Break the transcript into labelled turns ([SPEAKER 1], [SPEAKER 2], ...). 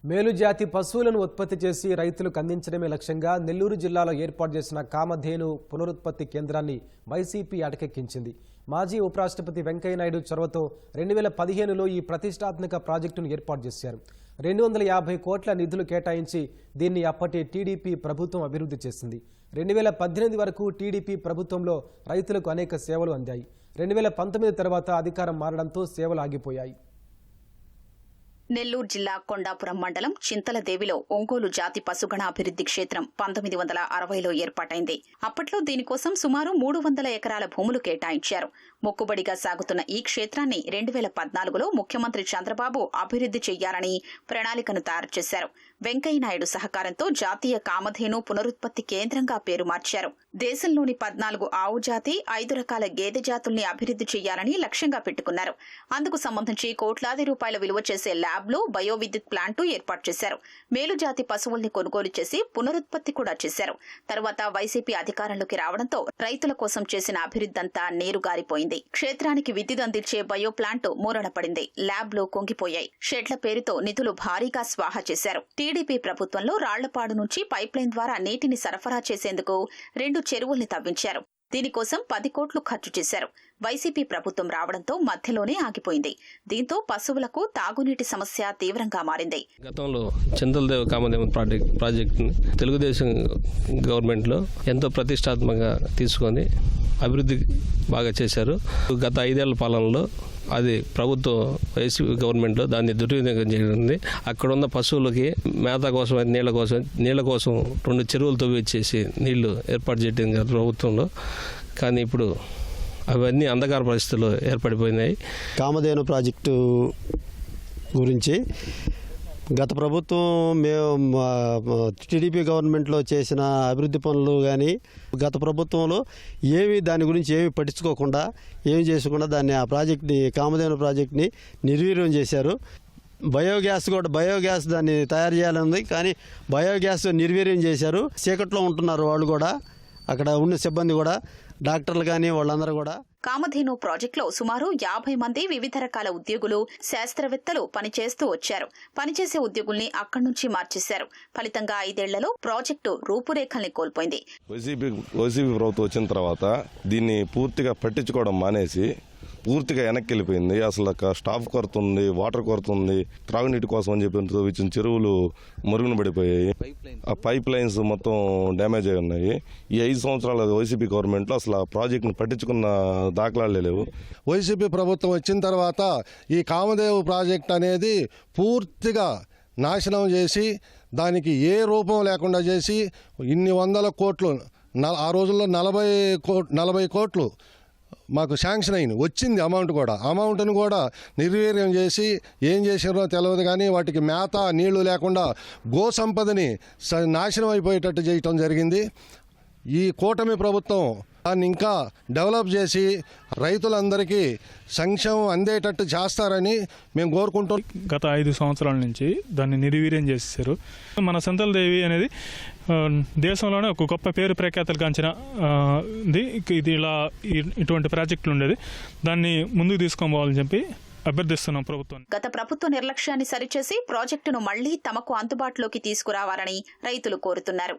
[SPEAKER 1] మేలుజాతి పశువులను ఉత్పత్తి చేసి రైతులకు అందించడమే లక్ష్యంగా నెల్లూరు జిల్లాలో ఏర్పాటు చేసిన కామధేను పునరుత్పత్తి కేంద్రాన్ని వైసీపీ అటకెక్కించింది. మాజీ ఉపరాష్ట్రపతి వెంకయ్యనాయుడు చొరవతో 2015లో ఈ ప్రతిష్టాత్మక ప్రాజెక్టును ఏర్పాటు చేశారు. 250 కోట్ల నిధులు కేటాయించి దీన్ని అప్పటి టీడీపీ ప్రభుత్వం అభివృద్ధి చేసింది. 2018 వరకు టీడీపీ ప్రభుత్వంలో రైతులకు అనేక సేవలు అందాయి. 2019 తర్వాత అధికారం మారడంతో సేవలు ఆగిపోయాయి.
[SPEAKER 2] నెల్లూరు జిల్లా కొండాపురం మండలం చింతలదేవిలో ఒంగోలు జాతి పశుగణాభివృద్ధి క్షేత్రం 1960లో ఏర్పాటైంది. అప్పట్లో దీనికోసం సుమారు 300 ఎకరాల భూములు కేటాయించారు. మొక్కుబడిగా సాగుతున్న ఈ క్షేత్రాన్ని 2014లో ముఖ్యమంత్రి చంద్రబాబు అభివృద్ధి చేయాలని ప్రణాళికను తయారు చేశారు. వెంకయ్యనాయుడు సహకారంతో జాతీయ కామధేను పునరుత్పత్తి కేంద్రంగా పేరు మార్చారు. దేశంలోని 14 ఆవు జాతి, 5 రకాల గేదె జాతుల్ని అభివృద్ధి చేయాలని లక్ష్యంగా పెట్టుకున్నారు. అందుకు సంబంధించి కోట్లాది రూపాయల విలువ చేసే ల్యాబ్లో బయో విద్యుత్ ప్లాంటు ఏర్పాటు చేశారు. మేలుజాతి పశువుల్ని కొనుగోలు చేసి పునరుత్పత్తి కూడా చేశారు. తర్వాత వైసీపీ అధికారంలోకి రావడంతో రైతుల కోసం చేసిన అభివృద్ధంతా నీరుగారిపోయింది. క్షేత్రానికి విద్యుత్ అందించే బయో ప్లాంటు మూలన పడింది. ల్యాబ్లో కుంగిపోయాయి. షెడ్ల పేరుతో నిధులు భారీగా స్వాహా చేశారు. టీడీపీ ప్రభుత్వంలో రాళ్లపాడు నుంచి పైప్లైన్ ద్వారా నీటిని సరఫరా చేసేందుకు 2 చెరువుల్ని తవ్వించారు. దీనికోసం 10 కోట్లు ఖర్చు చేశారు. వైసీపీ ప్రభుత్వం రావడంతో మధ్యలోనే ఆగిపోయింది. దీంతో పశువులకు తాగునీటి సమస్య తీవ్రంగా మారింది.
[SPEAKER 3] గతంలో చింతలదేవి కామధేను ప్రాజెక్ట్ తెలుగుదేశం గవర్నమెంట్లో ఎంతో ప్రతిష్టాత్మకంగా తీసుకొని అభివృద్ధి బాగా చేశారు. గత 5 ఏళ్ల పాలనలో అది ప్రభుత్వం వైసీపీ గవర్నమెంట్లో దాన్ని దుర్వినియోగం జరిగింది. అక్కడ ఉన్న పశువులకి మేత కోసం, నీళ్ల కోసం 2 చెరువులు తవ్విచ్చేసి నీళ్లు ఏర్పాటు చేయడం ప్రభుత్వంలో. కానీ ఇప్పుడు అవన్నీ అంధకార పరిస్థితుల్లో ఏర్పడిపోయినాయి.
[SPEAKER 4] కామధేను ప్రాజెక్టు గురించి గత ప్రభుత్వం మేము టీడీపీ గవర్నమెంట్లో చేసిన అభివృద్ధి పనులు కానీ గత ప్రభుత్వంలో దాని గురించి ఏమి పట్టించుకోకుండా ఏమి చేయకుండా దాన్ని ఆ ప్రాజెక్ట్ని కామధేను ప్రాజెక్ట్ని నిర్వీర్యం చేశారు. బయోగ్యాస్ దాన్ని తయారు చేయాలని ఉంది, కానీ బయోగ్యాస్ నిర్వీర్యం చేశారు. చీకట్లో ఉంటున్నారు వాళ్ళు కూడా, అక్కడ ఉన్న సిబ్బంది కూడా, డాక్టర్లు కానీ వాళ్ళందరూ కూడా.
[SPEAKER 2] కామధేను ప్రాజెక్టులో సుమారు 50 మంది వివిధ రకాల ఉద్యోగులు, శాస్త్రవేత్తలు పనిచేస్తూ వచ్చారు. పనిచేసే ఉద్యోగుల్ని అక్కడి నుంచి మార్చేశారు. ఫలితంగా 5 ఏళ్లలో ప్రాజెక్టు రూపురేఖల్ని కోల్పోయింది.
[SPEAKER 5] వైసీపీ ప్రభుత్వం వచ్చిన తర్వాత దీన్ని పూర్తిగా పట్టించుకోవడం మానేసి పూర్తిగా వెనక్కి వెళ్ళిపోయింది. అసలు స్టాఫ్ కొరత ఉంది, వాటర్ కొరత ఉంది. త్రాగునీటి కోసం అని చెప్పి ఇచ్చిన చెరువులు మరుగున పడిపోయాయి. ఆ పైప్ లైన్స్ మొత్తం డ్యామేజ్ అయి ఉన్నాయి. ఈ 5 సంవత్సరాల వైసీపీ గవర్నమెంట్లో అసలు ఆ ప్రాజెక్టును పట్టించుకున్న దాఖలాలే లేవు.
[SPEAKER 6] వైసీపీ ప్రభుత్వం వచ్చిన తర్వాత ఈ కామధేను ప్రాజెక్ట్ అనేది పూర్తిగా నాశనం చేసి దానికి ఏ రూపం లేకుండా చేసి ఇన్ని 100 కోట్లు, ఆ రోజుల్లో 40 కోట్లు మాకు శాంక్షన్ అయింది, వచ్చింది అమౌంట్ను కూడా నిర్వీర్యం చేసి ఏం చేశారో తెలియదు. కానీ వాటికి మేత, నీళ్లు లేకుండా గో సంపదని నాశనం అయిపోయేటట్టు చేయటం జరిగింది. ఈ కూటమి ప్రభుత్వం దాన్ని ఇంకా డెవలప్ చేసి రైతులందరికీ సంక్షేమం అందేటట్టు చేస్తారని మేము కోరుకుంటాం.
[SPEAKER 7] గత 5 సంవత్సరాల నుంచి దాన్ని నిర్వీర్యం చేసేసారు. మన చింతలదేవి అనేది దేశంలోనే ఒక గొప్ప పేరు ప్రఖ్యాతలు గాంచిన ఇది ఇటువంటి ప్రాజెక్టులు ఉండేది. దాన్ని ముందుకు తీసుకొని పోవాలని చెప్పి అభ్యర్థిస్తున్నాం ప్రభుత్వం.
[SPEAKER 2] గత ప్రభుత్వ నిర్లక్ష్యాన్ని సరిచేసి ప్రాజెక్టును మళ్లీ తమకు అందుబాటులోకి తీసుకురావాలని రైతులు కోరుతున్నారు.